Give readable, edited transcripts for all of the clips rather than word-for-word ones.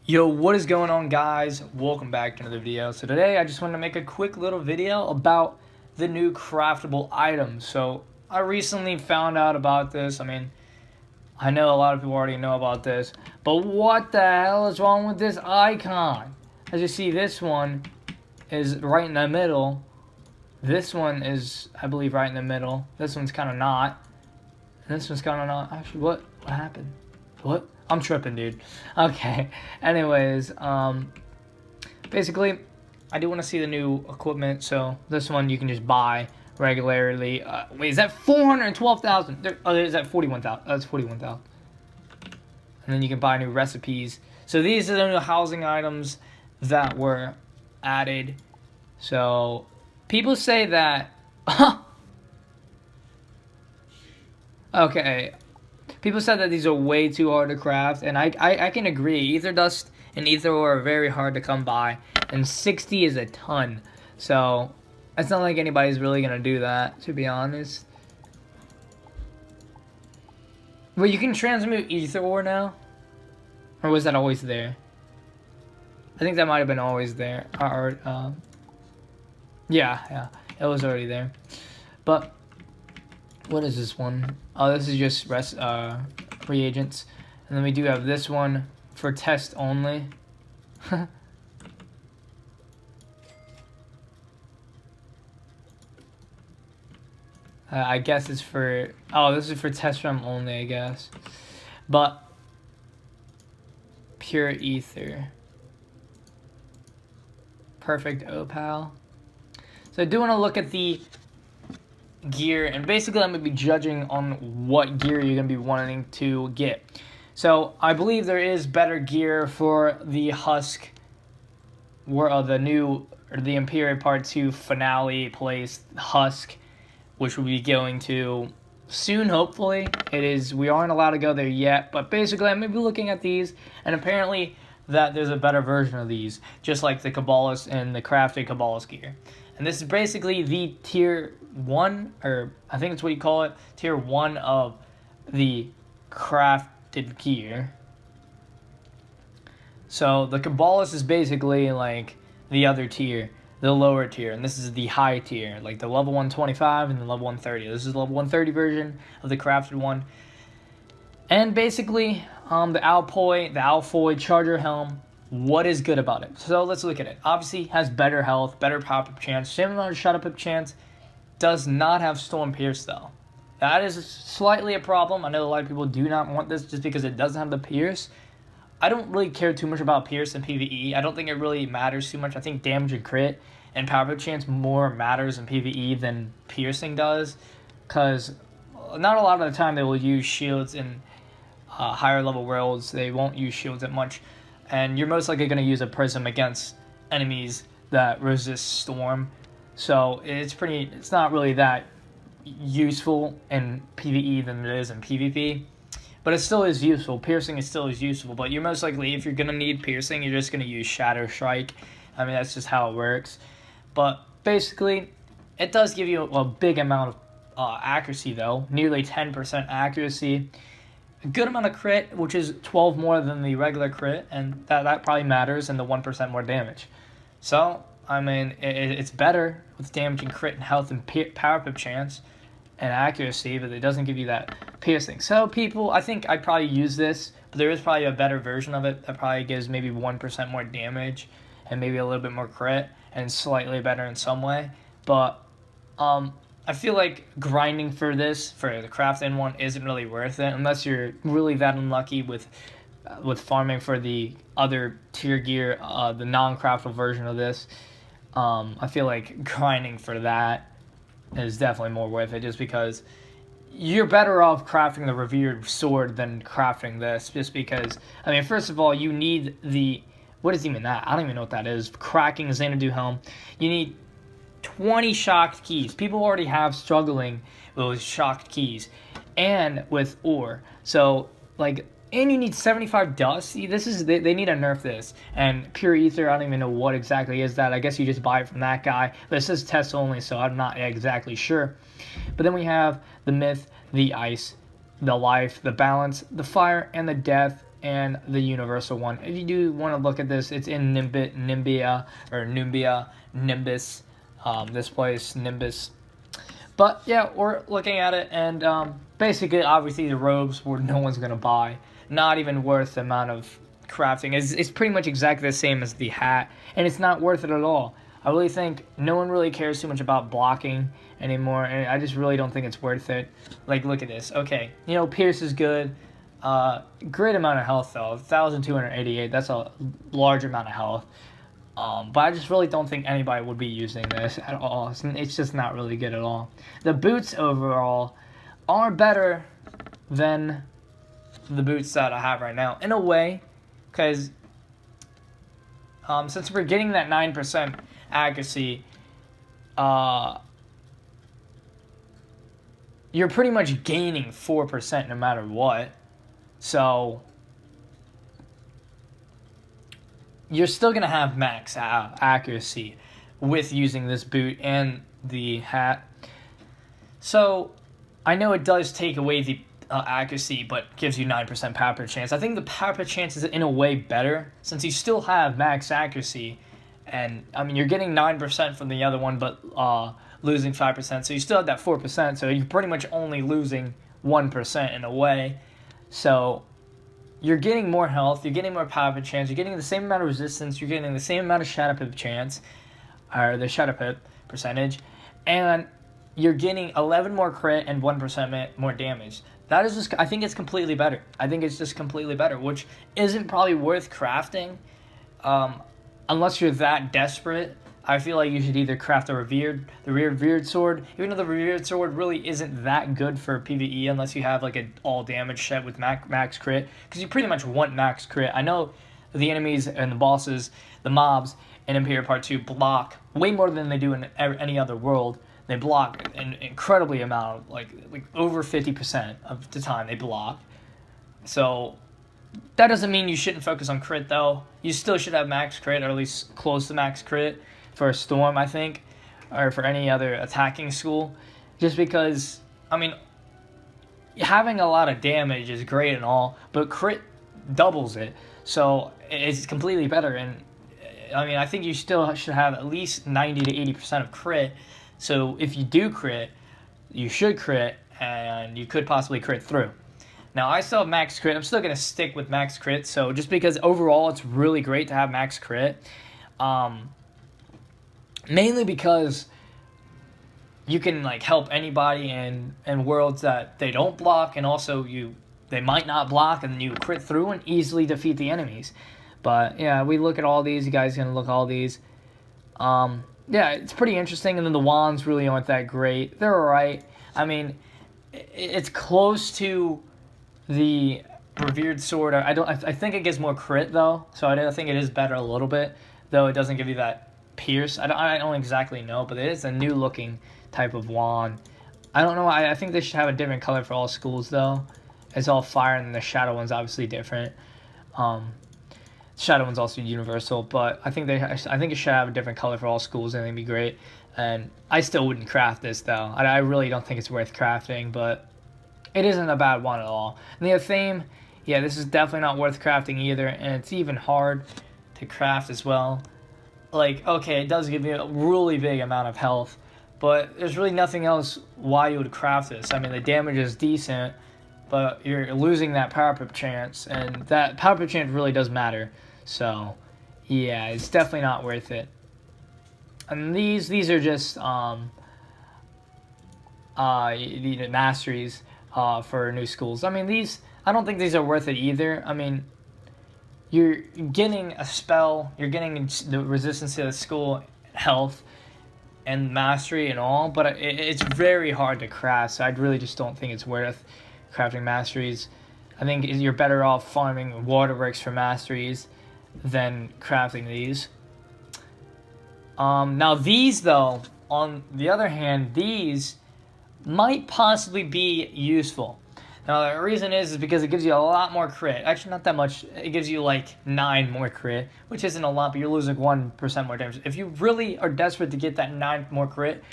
Yo, what is going on, guys? Welcome back to another video. So today I just wanted to make a quick little video about the new craftable items. So I recently found out about this. I know a lot of people already know about this, but what the hell is wrong with this icon? As you see, this one is right in the middle. This one is, I believe, right in the middle. This one's kind of not. And this one's kind of not. Actually, what happened? What? I'm tripping, dude. Okay. Anyways, basically, I do want to see the new equipment. So this one you can just buy regularly. Wait, is that 412,000? Oh, is that 41,000? That's 41,000. And then you can buy new recipes. So these are the new housing items that were added. So people say that. Okay. People said that these are way too hard to craft, and I can agree. Ether dust and ether ore are very hard to come by, and 60 is a ton. So it's not like anybody's really gonna do that, to be honest. Well, you can transmute ether ore now, or was that always there? I think that might have been always there. Yeah, it was already there. But what is this one? Oh, this is just reagents. And then we do have this one for test only. I guess it's for... Oh, this is for test run only, I guess. But pure ether. Perfect opal. So I do want to look at the gear, and basically I'm going to be judging on what gear you're going to be wanting to get. So I believe there is better gear for the husk, or the Empyrea Part 2 finale place husk, which we'll be going to soon, hopefully. We aren't allowed to go there yet, but basically I'm going to be looking at these, and apparently that there's a better version of these, just like the Kabbalist and the crafted Kabbalist gear. And this is basically the tier 1, or I think it's what you call it, tier 1 of the crafted gear. So the Kabbalist is basically like the other tier, the lower tier, and this is the high tier, like the level 125 and the level 130. This is the level 130 version of the crafted one. And basically, the Alfoy Charger Helm, what is good about it? So let's look at it. Obviously, has better health, better pop-up chance, similar to shut-up chance. Does not have Storm Pierce, though. That is slightly a problem. I know a lot of people do not want this just because it doesn't have the Pierce. I don't really care too much about Pierce in PvE. I don't think it really matters too much. I think damage and crit and pop-up chance more matters in PvE than piercing does, because not a lot of the time they will use shields in higher level worlds. They won't use shields that much, and you're most likely going to use a prism against enemies that resist storm. So it's not really that useful in PvE than it is in PvP, but it still is useful. Piercing is still useful, but you're most likely, if you're going to need piercing, you're just going to use Shadow Strike. I mean, that's just how it works. But basically, it does give you a big amount of accuracy, though. Nearly 10% accuracy. A good amount of crit, which is 12 more than the regular crit, and that probably matters, and the 1% more damage. So, I mean, it's better with damage and crit and health and power-up chance and accuracy, but it doesn't give you that piercing. So people, I think I'd probably use this, but there is probably a better version of it that probably gives maybe 1% more damage and maybe a little bit more crit and slightly better in some way. But I feel like grinding for this, for the crafted one, isn't really worth it unless you're really that unlucky with farming for the other tier gear, the non-craftable version of this. I feel like grinding for that is definitely more worth it, just because you're better off crafting the revered sword than crafting this, just because, I mean, first of all, you need what is even that? I don't even know what that is. Cracking Xanadu Helm. You need 20 shocked keys. People already have struggling with shocked keys and with ore. So, like, and you need 75 dust. See, they need to nerf this. And pure ether, I don't even know what exactly is that. I guess you just buy it from that guy. But it says test only, so I'm not exactly sure. But then we have the myth, the ice, the life, the balance, the fire, and the death. and the universal one. If you do want to look at this, it's in Nimbia, Nimbus, this place, Nimbus. But yeah, we're looking at it, and basically, obviously, the robes no one's gonna buy. Not even worth the amount of crafting. It's pretty much exactly the same as the hat, and it's not worth it at all. I really think no one really cares too much about blocking anymore, and I just really don't think it's worth it. Like, look at this. Okay, you know, Pierce is good. Great amount of health though, 1,288. That's a large amount of health. But I just really don't think anybody would be using this at all. It's just not really good at all. The boots overall are better than the boots that I have right now, in a way, because since we're getting that 9% accuracy, you're pretty much gaining 4% no matter what. So you're still going to have max accuracy with using this boot and the hat. So I know it does take away the accuracy, but gives you 9% power chance. I think the power chance is in a way better, since you still have max accuracy. And, I mean, you're getting 9% from the other one, but losing 5%. So you still have that 4%, so you're pretty much only losing 1% in a way. So you're getting more health, you're getting more power chance, you're getting the same amount of resistance, you're getting the same amount of shadow pip chance, or the shadow pip percentage, and you're getting 11 more crit and 1% more damage. That is just, I think it's completely better. I think it's just completely better, which isn't probably worth crafting, unless you're that desperate. I feel like you should either craft the revered sword, even though the revered sword really isn't that good for PvE unless you have like an all damage set with max crit, because you pretty much want max crit. I know the enemies and the bosses, the mobs in Empyrea Part 2 block way more than they do in any other world. They block an incredibly amount, like over 50% of the time they block. So that doesn't mean you shouldn't focus on crit though. You still should have max crit, or at least close to max crit, for a storm, I think, or for any other attacking school, just because, I mean, having a lot of damage is great and all, but crit doubles it, so it's completely better. And I mean, I think you still should have at least 90 to 80% of crit, so if you do crit, you should crit, and you could possibly crit through. Now, I still have max crit. I'm still going to stick with max crit, so just because overall it's really great to have max crit, mainly because you can like help anybody in worlds that they don't block, and also they might not block, and you crit through and easily defeat the enemies. But yeah, we look at all these. You guys can look at all these. Yeah, it's pretty interesting. And then the wands really aren't that great. They're alright. I mean, it's close to the revered sword. I think it gives more crit though, so I think it is better a little bit, though it doesn't give you that pierce. I don't exactly know, but it is a new looking type of wand. I don't know. I think they should have a different color for all schools though. It's all fire, and the shadow one's obviously different. Shadow one's also universal, but I think it should have a different color for all schools, and it'd be great. And I still wouldn't craft this though. I really don't think it's worth crafting, but it isn't a bad one at all. And the theme, yeah, this is definitely not worth crafting either, and it's even hard to craft as well. Like, okay, it does give you a really big amount of health, but there's really nothing else why you would craft this. I mean, the damage is decent, but you're losing that power pip chance, and that power pip chance really does matter. So, yeah, it's definitely not worth it. And these are just masteries for new schools. I mean, I don't think these are worth it either. I mean, you're getting a spell, you're getting the resistance to the school, health, and mastery and all, but it's very hard to craft, so I really just don't think it's worth crafting masteries. I think you're better off farming waterworks for masteries than crafting these. Now these though, on the other hand, these might possibly be useful. Now the reason is because it gives you a lot more crit. Actually, not that much. It gives you like 9 more crit, which isn't a lot, but you're losing 1% more damage. If you really are desperate to get that 9 more crit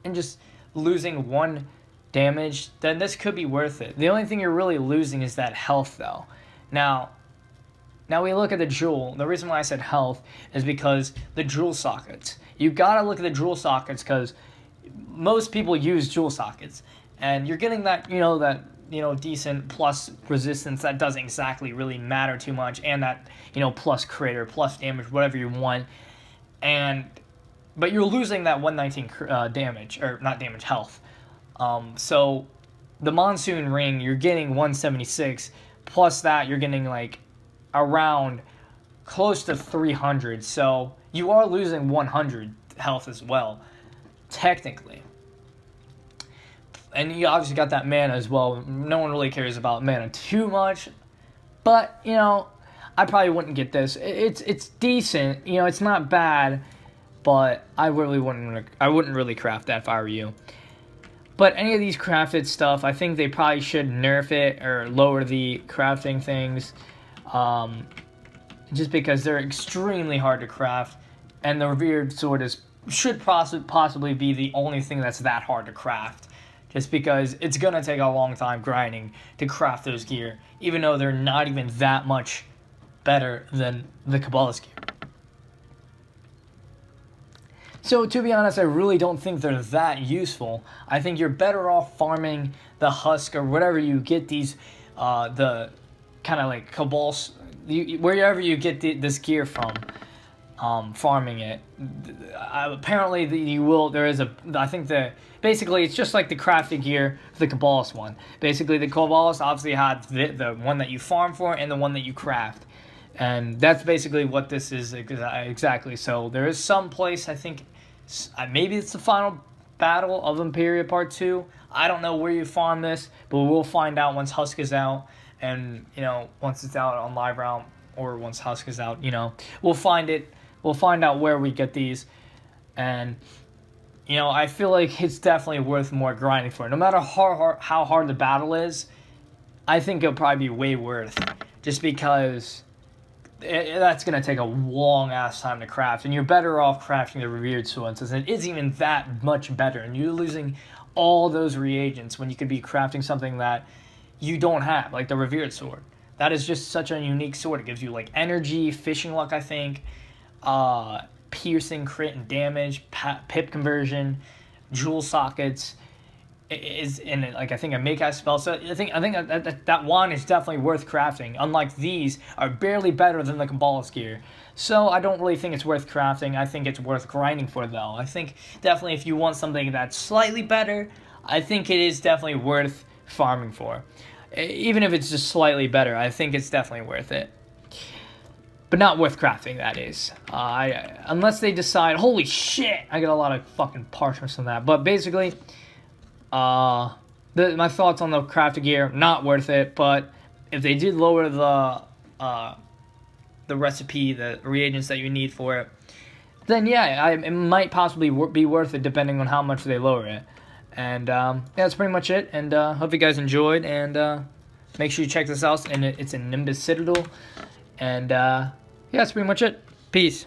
and just losing 1 damage, then this could be worth it. The only thing you're really losing is that health though. Now, Now we look at the jewel. The reason why I said health is because the jewel sockets. You gotta look at the jewel sockets because most people use jewel sockets, and you're getting that decent plus resistance that doesn't exactly really matter too much, and that plus crit or plus damage, whatever you want, but you're losing that 119 damage, or not damage, health. So the monsoon ring, you're getting 176, plus that you're getting like around close to 300, so you are losing 100 health as well, technically. And you obviously got that mana as well. No one really cares about mana too much, but I probably wouldn't get this. It's decent, it's not bad, but I wouldn't really craft that if I were you. But any of these crafted stuff, I think they probably should nerf it or lower the crafting things, just because they're extremely hard to craft, and the revered sword should possibly be the only thing that's that hard to craft, just because it's gonna take a long time grinding to craft those gear, even though they're not even that much better than the Kabbalist gear. So to be honest, I really don't think they're that useful. I think you're better off farming the husk or whatever you get these, the kind of like Kabbalist, wherever you get this gear from, farming it. Apparently basically it's just like the crafted gear for the Kabbalist one. Basically the Kabbalist obviously had the one that you farm for and the one that you craft. And that's basically what this is exactly. So there is some place, I think, maybe it's the final battle of Empyrea Part 2. I don't know where you farm this, but we'll find out once Husk is out. And, once it's out on live round, or once Husk is out, we'll find it. We'll find out where we get these. And, I feel like it's definitely worth more grinding for. No matter how hard the battle is, I think it'll probably be way worth. Just because that's going to take a long-ass time to craft. And you're better off crafting the revered sword, since it isn't even that much better. And you're losing all those reagents when you could be crafting something that you don't have, like the revered sword. That is just such a unique sword. It gives you like energy, fishing luck, I think, piercing, crit, and damage, pip conversion, jewel sockets, is in it, like I think a make out spell. So I think that one is definitely worth crafting. Unlike these, are barely better than the Kabbalist gear. So I don't really think it's worth crafting. I think it's worth grinding for though. I think definitely if you want something that's slightly better, I think it is definitely worth farming for. Even if it's just slightly better, I think it's definitely worth it. But not worth crafting, that is. Unless they decide, holy shit, I got a lot of fucking parchments on that. But basically, my thoughts on the crafted gear, not worth it. But if they did lower the recipe, the reagents that you need for it, then yeah, it might possibly be worth it depending on how much they lower it. And yeah, that's pretty much it. And hope you guys enjoyed. And make sure you check this out. And it's in Nimbus Citadel. And yeah, that's pretty much it. Peace.